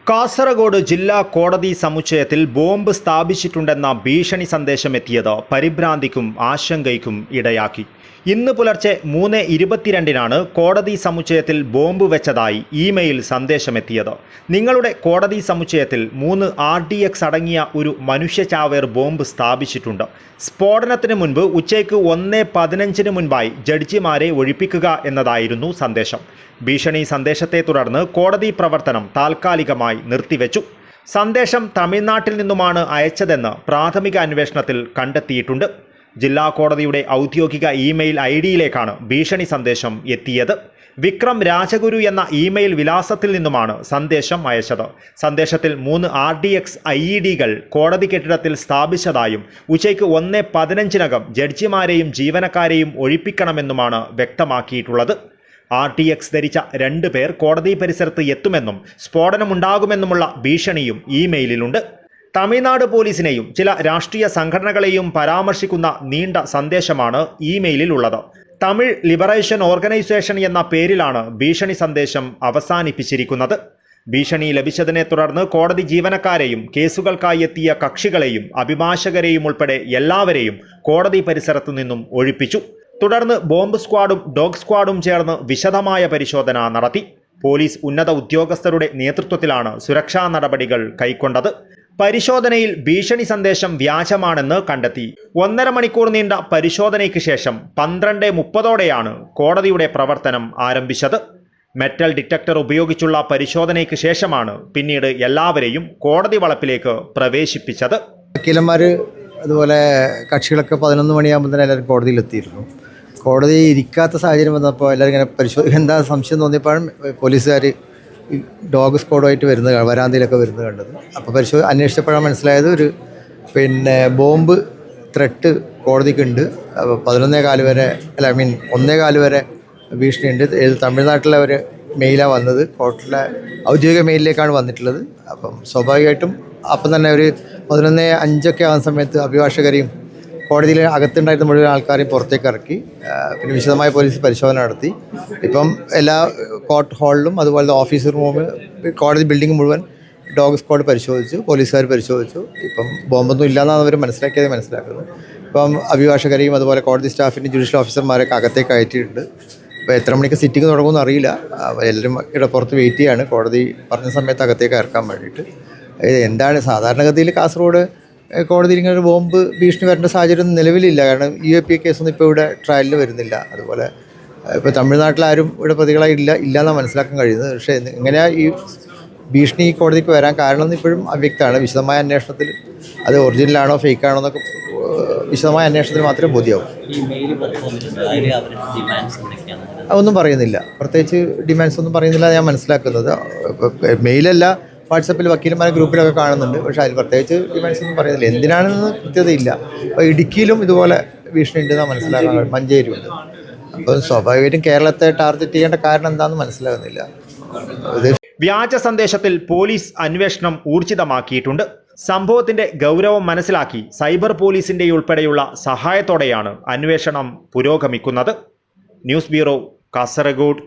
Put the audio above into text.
കാസർഗോഡ് ജില്ലാ കോടതി സമുച്ചയത്തിൽ ബോംബ് സ്ഥാപിച്ചിട്ടുണ്ടെന്ന ഭീഷണി സന്ദേശമെത്തിയത് പരിഭ്രാന്തിക്കും ആശങ്കയ്ക്കും ഇടയാക്കി. ഇന്ന് പുലർച്ചെ 3:22 കോടതി സമുച്ചയത്തിൽ ബോംബ് വെച്ചതായി ഇമെയിൽ സന്ദേശമെത്തിയത്. നിങ്ങളുടെ കോടതി സമുച്ചയത്തിൽ 3 RDX അടങ്ങിയ ഒരു മനുഷ്യചാവേർ ബോംബ് സ്ഥാപിച്ചിട്ടുണ്ട്. സ്ഫോടനത്തിന് മുൻപ് ഉച്ചയ്ക്ക് 1:15 മുൻപായി ജഡ്ജിമാരെ ഒഴിപ്പിക്കുക എന്നതായിരുന്നു സന്ദേശം. ഭീഷണി സന്ദേശത്തെ തുടർന്ന് കോടതി പ്രവർത്തനം താൽക്കാലികമായി നിർത്തിവെച്ചു. സന്ദേശം തമിഴ്നാട്ടിൽ നിന്നുമാണ് അയച്ചതെന്ന് പ്രാഥമിക അന്വേഷണത്തിൽ കണ്ടെത്തിയിട്ടുണ്ട്. ജില്ലാ കോടതിയുടെ ഔദ്യോഗിക ഇമെയിൽ ഐഡിയിലേക്കാണ് ഭീഷണി സന്ദേശം എത്തിയത്. വിക്രം രാജഗുരു എന്ന ഇമെയിൽ വിലാസത്തിൽ നിന്നുമാണ് സന്ദേശം അയച്ചത്. സന്ദേശത്തിൽ 3 RDX IEDകൾ കോടതി കെട്ടിടത്തിൽ സ്ഥാപിച്ചതായും ഉച്ചയ്ക്ക് 1:15 ജഡ്ജിമാരെയും ജീവനക്കാരെയും ഒഴിപ്പിക്കണമെന്നുമാണ് വ്യക്തമാക്കിയിട്ടുള്ളത്. RTX ധരിച്ച 2 പേർ കോടതി പരിസരത്ത് എത്തുമെന്നും സ്ഫോടനമുണ്ടാകുമെന്നുമുള്ള ഭീഷണിയും ഇമെയിലിലുണ്ട്. തമിഴ്നാട് പോലീസിനെയും ചില രാഷ്ട്രീയ സംഘടനകളെയും പരാമർശിക്കുന്ന നീണ്ട സന്ദേശമാണ് ഇമെയിലിൽ ഉള്ളത്. തമിഴ് ലിബറേഷൻ ഓർഗനൈസേഷൻ എന്ന പേരിലാണ് ഭീഷണി സന്ദേശം അവസാനിപ്പിച്ചിരിക്കുന്നത്. ഭീഷണി ലഭിച്ചതിനെ തുടർന്ന് കോടതി ജീവനക്കാരെയും കേസുകൾക്കായി എത്തിയ കക്ഷികളെയും അഭിഭാഷകരെയും ഉൾപ്പെടെ എല്ലാവരെയും കോടതി പരിസരത്തു നിന്നും ഒഴിപ്പിച്ചു. തുടർന്ന് ബോംബ് സ്ക്വാഡും ഡോഗ് സ്ക്വാഡും ചേർന്ന് വിശദമായ പരിശോധന നടത്തി. പോലീസ് ഉന്നത ഉദ്യോഗസ്ഥരുടെ നേതൃത്വത്തിലാണ് സുരക്ഷാ നടപടികൾ കൈക്കൊണ്ടത്. പരിശോധനയിൽ ഭീഷണി സന്ദേശം വ്യാജമാണെന്ന് കണ്ടെത്തി. 1.5 മണിക്കൂർ നീണ്ട പരിശോധനയ്ക്ക് ശേഷം 12:30 കോടതിയുടെ പ്രവർത്തനം ആരംഭിച്ചത്. മെറ്റൽ ഡിറ്റക്ടർ ഉപയോഗിച്ചുള്ള പരിശോധനയ്ക്ക് ശേഷമാണ് പിന്നീട് എല്ലാവരെയും കോടതി വളപ്പിലേക്ക് പ്രവേശിപ്പിച്ചത്. വക്കീലന്മാർ അതുപോലെ കക്ഷികളൊക്കെ 11 മണിയാകുമ്പോൾ തന്നെ എല്ലാവരും കോടതിയിലെത്തിയിരുന്നു. കോടതി ഇരിക്കാത്ത സാഹചര്യം വന്നപ്പോൾ എല്ലാവരും ഇങ്ങനെ എന്താ സംശയം തോന്നിയപ്പോഴും പോലീസുകാർ ഡോഗ് സ്ക്വാഡുമായിട്ട് വരാന്തയിലൊക്കെ വരുന്നത് കണ്ടത്. അപ്പോൾ അന്വേഷിച്ചപ്പോഴാണ് മനസ്സിലായത് ഒരു ബോംബ് ത്രെട്ട് കോടതിക്കുണ്ട്. 11:15 വരെ 1:15 വരെ ഭീഷണിയുണ്ട്. തമിഴ്നാട്ടിലെ ഒരു മെയിലാണ് വന്നത്, കോർട്ടിലെ ഔദ്യോഗിക മെയിലിലേക്കാണ് വന്നിട്ടുള്ളത്. അപ്പം സ്വാഭാവികമായിട്ടും അപ്പം തന്നെ ഒരു 11:05 ആകുന്ന സമയത്ത് അഭിഭാഷകരെയും കോടതിയിൽ അകത്തുണ്ടായിരുന്ന മുഴുവൻ ആൾക്കാരെയും പുറത്തേക്ക് ഇറക്കി. പിന്നെ വിശദമായ പോലീസ് പരിശോധന നടത്തി. ഇപ്പം എല്ലാ കോർട്ട് ഹാളിലും അതുപോലെ ഓഫീസ് റൂം, കോടതി ബിൽഡിംഗ് മുഴുവൻ ഡോഗ് സ്ക്വാഡ് പരിശോധിച്ചു, പോലീസുകാർ പരിശോധിച്ചു. ഇപ്പം ബോംബൊന്നും ഇല്ലയെന്നാണ് അവർ മനസ്സിലാക്കുന്നത്. ഇപ്പം അഭിഭാഷകരെയും അതുപോലെ കോടതി സ്റ്റാഫിൻ്റെയും ജുഡീഷ്യൽ ഓഫീസർമാരൊക്കെ അകത്തേക്ക് അയറ്റിയിട്ടുണ്ട്. ഇപ്പോൾ എത്ര മണിക്ക് സിറ്റിംഗ് തുടങ്ങുമെന്ന് അറിയില്ല. എല്ലാവരും ഇവിടെ പുറത്ത് വെയിറ്റ് ചെയ്യാണ് കോടതി പറഞ്ഞ സമയത്ത് അകത്തേക്ക് ഇറക്കാൻ വേണ്ടിയിട്ട്. എന്താണ് സാധാരണഗതിയിൽ കാസർഗോഡ് കോടതിയിൽ ഇങ്ങനെ ഒരു ബോംബ് ഭീഷണി വരേണ്ട സാഹചര്യം നിലവിലില്ല. കാരണം UAP കേസൊന്നും ഇപ്പോൾ ഇവിടെ ട്രയലിൽ വരുന്നില്ല. അതുപോലെ ഇപ്പോൾ തമിഴ്നാട്ടിലാരും ഇവിടെ പ്രതികളായി ഇല്ലയെന്നാണ് മനസ്സിലാക്കാൻ കഴിയുന്നത്. പക്ഷേ എങ്ങനെയാണ് ഈ ഭീഷണി ഈ കോടതിക്ക് വരാൻ കാരണം എന്ന് ഇപ്പോഴും അവ്യക്തമാണ്. വിശദമായ അന്വേഷണത്തിൽ അത് ഒറിജിനലാണോ ഫേക്കാണോ എന്നൊക്കെ വിശദമായ അന്വേഷണത്തിൽ മാത്രമേ ബോധ്യമാവും. അതൊന്നും പറയുന്നില്ല, പ്രത്യേകിച്ച് ഡിമാൻഡ്സ് ഒന്നും പറയുന്നില്ല ഞാൻ മനസ്സിലാക്കുന്നത്. മെയിലല്ല, വാട്സപ്പിൽ വക്കീലന്മാരെ ഗ്രൂപ്പിലൊക്കെ കാണുന്നുണ്ട്. പക്ഷേ അതിൽ പ്രത്യേകിച്ച് ഡിമാൻഡ്സ് ഒന്നും പറയുന്നില്ല. എന്തിനാണെന്ന് കൃത്യതയില്ല. അപ്പോൾ ഇടുക്കിയിലും ഇതുപോലെ ഭീഷണി ഉണ്ടെന്നാണ് മനസ്സിലാക്കാൻ, മഞ്ചേരിയുണ്ട്. അപ്പോൾ സ്വാഭാവികമായിട്ടും കേരളത്തെ ടാർഗറ്റ് ചെയ്യേണ്ട കാരണം എന്താണെന്ന് മനസ്സിലാകുന്നില്ല. വ്യാജ സന്ദേശത്തിൽ പോലീസ് അന്വേഷണം ഊർജിതമാക്കിയിട്ടുണ്ട്. സംഭവത്തിന്റെ ഗൗരവം മനസ്സിലാക്കി സൈബർ പോലീസിന്റെ ഉൾപ്പെടെയുള്ള സഹായത്തോടെയാണ് അന്വേഷണം പുരോഗമിക്കുന്നത്. News bureau, Kasaragod.